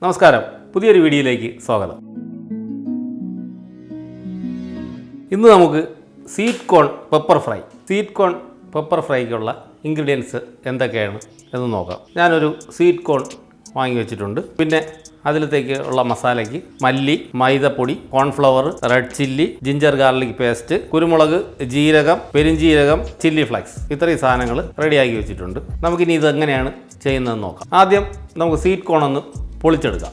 നമസ്കാരം, പുതിയൊരു വീഡിയോയിലേക്ക് സ്വാഗതം. ഇന്ന് നമുക്ക് സ്വീറ്റ് കോൺ പെപ്പർ ഫ്രൈക്കുള്ള ഇൻഗ്രീഡിയൻസ് എന്തൊക്കെയാണ് എന്ന് നോക്കാം. ഞാനൊരു സ്വീറ്റ് കോൺ വാങ്ങി വെച്ചിട്ടുണ്ട്. പിന്നെ അതിലത്തേക്ക് ഉള്ള മസാലയ്ക്ക് മല്ലി, മൈദപ്പൊടി, cornflour, red chilli, ginger garlic paste, കുരുമുളക്, ജീരകം, പെരിഞ്ജീരകം, ചില്ലി ഫ്ലേക്സ്, ഇത്രയും സാധനങ്ങൾ റെഡിയാക്കി വെച്ചിട്ടുണ്ട്. നമുക്കിനി ഇതെങ്ങനെയാണ് ചെയ്യുന്നതെന്ന് നോക്കാം. ആദ്യം നമുക്ക് സ്വീറ്റ് കോൺ ഒന്ന് പൊളിച്ചെടുക്കാം.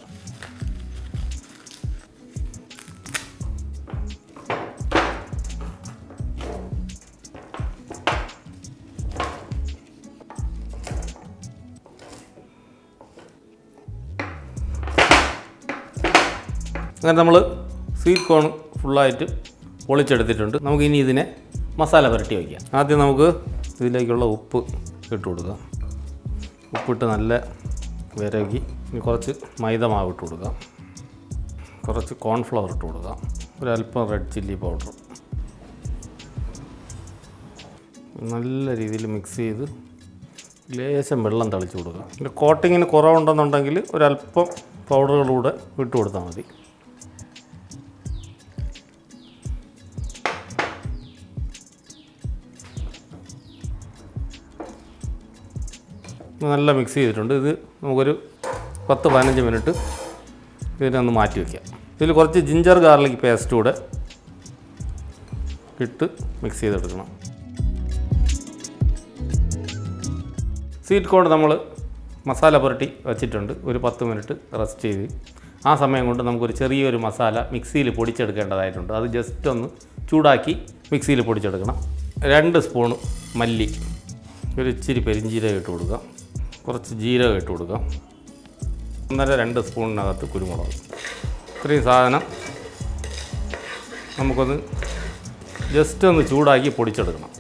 അങ്ങനെ നമ്മൾ സ്വീറ്റ് കോൺ ഫുള്ളായിട്ട് പൊളിച്ചെടുത്തിട്ടുണ്ട്. നമുക്കിനി ഇതിനെ മസാല പുരട്ടി വയ്ക്കാം. ആദ്യം നമുക്ക് ഇതിലേക്കുള്ള ഉപ്പ് ഇട്ട് കൊടുക്കാം. ഉപ്പിട്ട് നല്ല വിരകി ഇനി കുറച്ച് മൈദ മാവ് ഇട്ട് കൊടുക്കാം. കുറച്ച് കോൺഫ്ലവർ ഇട്ട് കൊടുക്കാം. ഒരല്പം റെഡ് ചില്ലി പൗഡർ നല്ല രീതിയിൽ മിക്സ് ചെയ്ത് ലേശം വെള്ളം തളിച്ച് കൊടുക്കാം. പിന്നെ കോട്ടിങ്ങിന് കുറവുണ്ടെന്നുണ്ടെങ്കിൽ ഒരല്പം പൗഡറുകളൂടെ ഇട്ട് കൊടുത്താൽ മതി. നല്ല മിക്സ് ചെയ്തിട്ടുണ്ട്. ഇത് നമുക്കൊരു 10-15 മിനിറ്റ് ഇതിനെ ഒന്ന് മാറ്റി വയ്ക്കാം. ഇതിൽ കുറച്ച് ജിഞ്ചർ ഗാർലിക് പേസ്റ്റ് കൂടെ ഇട്ട് മിക്സ് ചെയ്തെടുക്കണം. സ്വീറ്റ് കോൺ നമ്മൾ മസാല പുരട്ടി വച്ചിട്ടുണ്ട്. ഒരു 10 മിനിറ്റ് റെസ്റ്റ് ചെയ്ത് ആ സമയം കൊണ്ട് നമുക്കൊരു ചെറിയൊരു മസാല മിക്സിയിൽ പൊടിച്ചെടുക്കേണ്ടതായിട്ടുണ്ട്. അത് ജസ്റ്റ് ഒന്ന് ചൂടാക്കി മിക്സിയിൽ പൊടിച്ചെടുക്കണം. 2 സ്പൂൺ മല്ലി, ഒരു ഇച്ചിരി പെരിഞ്ജീരകം ഇട്ട് കൊടുക്കാം. കുറച്ച് ജീരകം ഇട്ട് കൊടുക്കാം. 1.5-2 സ്പൂണിനകത്ത് കുരുമുളക്. ഇത്രയും സാധനം നമുക്കൊന്ന് ജസ്റ്റ് ഒന്ന് ചൂടാക്കി പൊടിച്ചെടുക്കണം.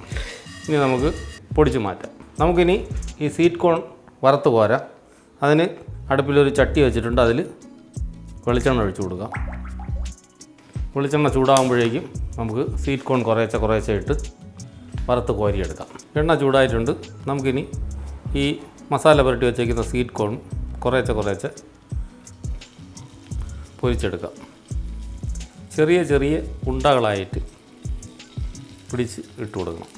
ഇനി നമുക്ക് പൊടിച്ച് മാറ്റാം. നമുക്കിനി ഈ സ്വീറ്റ് കോൺ വറുത്ത് കോരാം. അതിന് അടുപ്പിലൊരു ചട്ടി വെച്ചിട്ടുണ്ട്. അതിൽ വെളിച്ചെണ്ണ ഒഴിച്ച് കൊടുക്കാം. വെളിച്ചെണ്ണ ചൂടാകുമ്പോഴേക്കും നമുക്ക് സ്വീറ്റ് കോൺ കുറേശ്ശെ ഇട്ട് വറുത്ത് കോരിയെടുക്കാം. എണ്ണ ചൂടായിട്ടുണ്ട്. നമുക്കിനി ഈ മസാല പുരട്ടി വെച്ചേക്കുന്ന സ്വീറ്റ് കോൺ കുറേശ്ശെ പൊരിച്ചെടുക്കാം. ചെറിയ ഉണ്ടകളായിട്ട് പിടിച്ച് ഇട്ട് കൊടുക്കണം.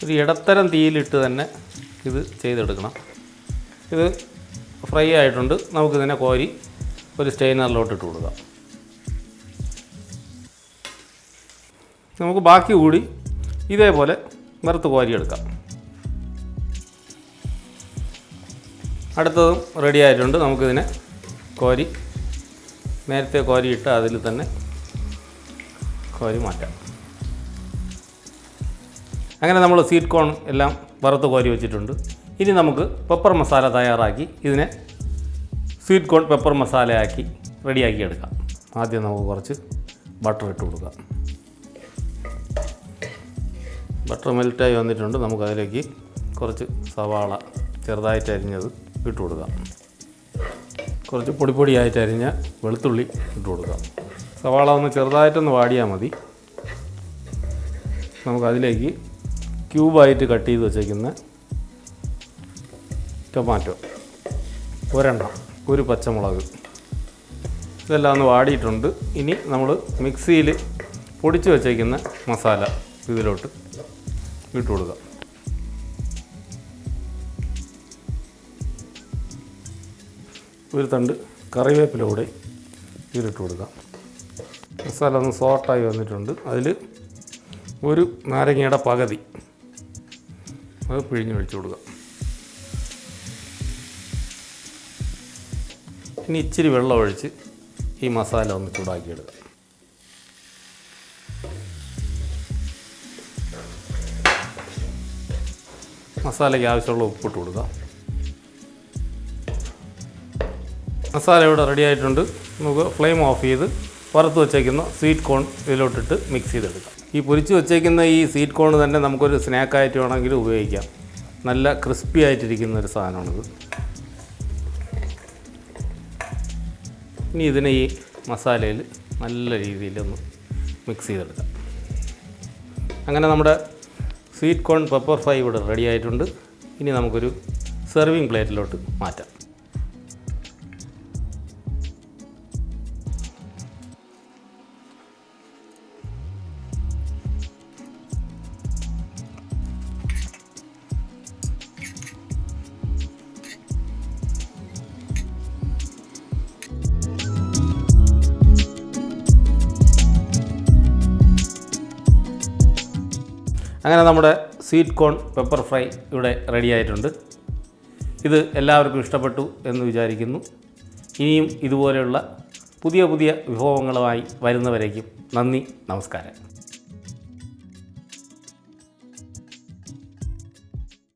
ഒരു ഇടത്തരം തീയിലിട്ട് തന്നെ ഇത് ചെയ്തെടുക്കണം. ഇത് ഫ്രൈ ആയിട്ടുണ്ട്. നമുക്കിതിനെ കോരി ഒരു സ്റ്റെയിനറിലോട്ട് ഇട്ട് കൊടുക്കാം. നമുക്ക് ബാക്കി കൂടി ഇതേപോലെ വറുത്ത് കോരിയെടുക്കാം. അടുത്തതും റെഡി ആയിട്ടുണ്ട്. നമുക്കിതിനെ നേരത്തെ കോരിയിട്ട് അതിൽ തന്നെ കോരി മാറ്റാം. അങ്ങനെ നമ്മൾ സ്വീറ്റ് കോൺ എല്ലാം വറുത്ത് കോരി വെച്ചിട്ടുണ്ട്. ഇനി നമുക്ക് പെപ്പർ മസാല തയ്യാറാക്കി ഇതിനെ സ്വീറ്റ് കോൺ പെപ്പർ മസാലയാക്കി റെഡിയാക്കി എടുക്കാം. ആദ്യം നമുക്ക് കുറച്ച് ബട്ടർ ഇട്ട് കൊടുക്കാം. ബട്ടർ മെൽറ്റായി വന്നിട്ടുണ്ട്. നമുക്കതിലേക്ക് കുറച്ച് സവാള ചെറുതായിട്ട് അരിഞ്ഞത് ഇട്ട് കൊടുക്കാം. കുറച്ച് പൊടിയായിട്ട് അരിഞ്ഞ വെളുത്തുള്ളി ഇട്ട് കൊടുക്കാം. സവാള ഒന്ന് ചെറുതായിട്ടൊന്ന് വാടിയാൽ മതി. നമുക്കതിലേക്ക് ക്യൂബായിട്ട് കട്ട് ചെയ്ത് വെച്ചേക്കുന്ന ടൊമാറ്റോ, ഒരെണ്ണം, ഒരു പച്ചമുളക്, ഇതെല്ലാം ഒന്ന് വാടിയിട്ടുണ്ട്. ഇനി നമ്മൾ മിക്സിയിൽ പൊടിച്ച് വെച്ചേക്കുന്ന മസാല ഇതിലോട്ട് ഇട്ട് കൊടുക്കാം. ഒരു തണ്ട് കറിവേപ്പില കൂടെ ഇതിലിട്ട് കൊടുക്കാം. മസാല ഒന്ന് സോട്ടായി വന്നിട്ടുണ്ട്. അതിൽ ഒരു നാരങ്ങയുടെ പകുതി അത് പിഴിഞ്ഞൊഴിച്ച് കൊടുക്കാം. ഇനി ഇച്ചിരി വെള്ളം ഒഴിച്ച് ഈ മസാല ഒന്ന് ചൂടാക്കിയെടുക്കാം. മസാലയ്ക്ക് ആവശ്യമുള്ള ഉപ്പിട്ട് കൊടുക്കാം. മസാല ഇവിടെ റെഡി ആയിട്ടുണ്ട്. നമുക്ക് ഫ്ലെയിം ഓഫ് ചെയ്ത് വറുത്ത് വെച്ചേക്കുന്ന സ്വീറ്റ് കോൺ ഇതിലോട്ടിട്ട് മിക്സ് ചെയ്തെടുക്കാം. ഈ പൊരിച്ച് വെച്ചേക്കുന്ന ഈ സ്വീറ്റ് കോൺ തന്നെ നമുക്കൊരു സ്നാക്കായിട്ട് വേണമെങ്കിൽ ഉപയോഗിക്കാം. നല്ല ക്രിസ്പി ആയിട്ടിരിക്കുന്നൊരു സാധനമാണിത്. ഇനി ഇതിനെ ഈ മസാലയിൽ നല്ല രീതിയിലൊന്ന് മിക്സ് ചെയ്തെടുക്കാം. അങ്ങനെ നമ്മുടെ സ്വീറ്റ് കോൺ പെപ്പർ ഫ്രൈ ഇവിടെ റെഡി ആയിട്ടുണ്ട്. ഇനി നമുക്കൊരു സെർവിങ് പ്ലേറ്റിലോട്ട് മാറ്റാം. അങ്ങനെ നമ്മുടെ സ്വീറ്റ് കോൺ പെപ്പർ ഫ്രൈ ഇവിടെ റെഡി ആയിട്ടുണ്ട്. ഇത് എല്ലാവർക്കും ഇഷ്ടപ്പെട്ടു എന്ന് വിചാരിക്കുന്നു. ഇനിയും ഇതുപോലെയുള്ള പുതിയ പുതിയ വിഭവങ്ങളുമായി വരുന്നവരേക്കും നന്ദി, നമസ്കാരം.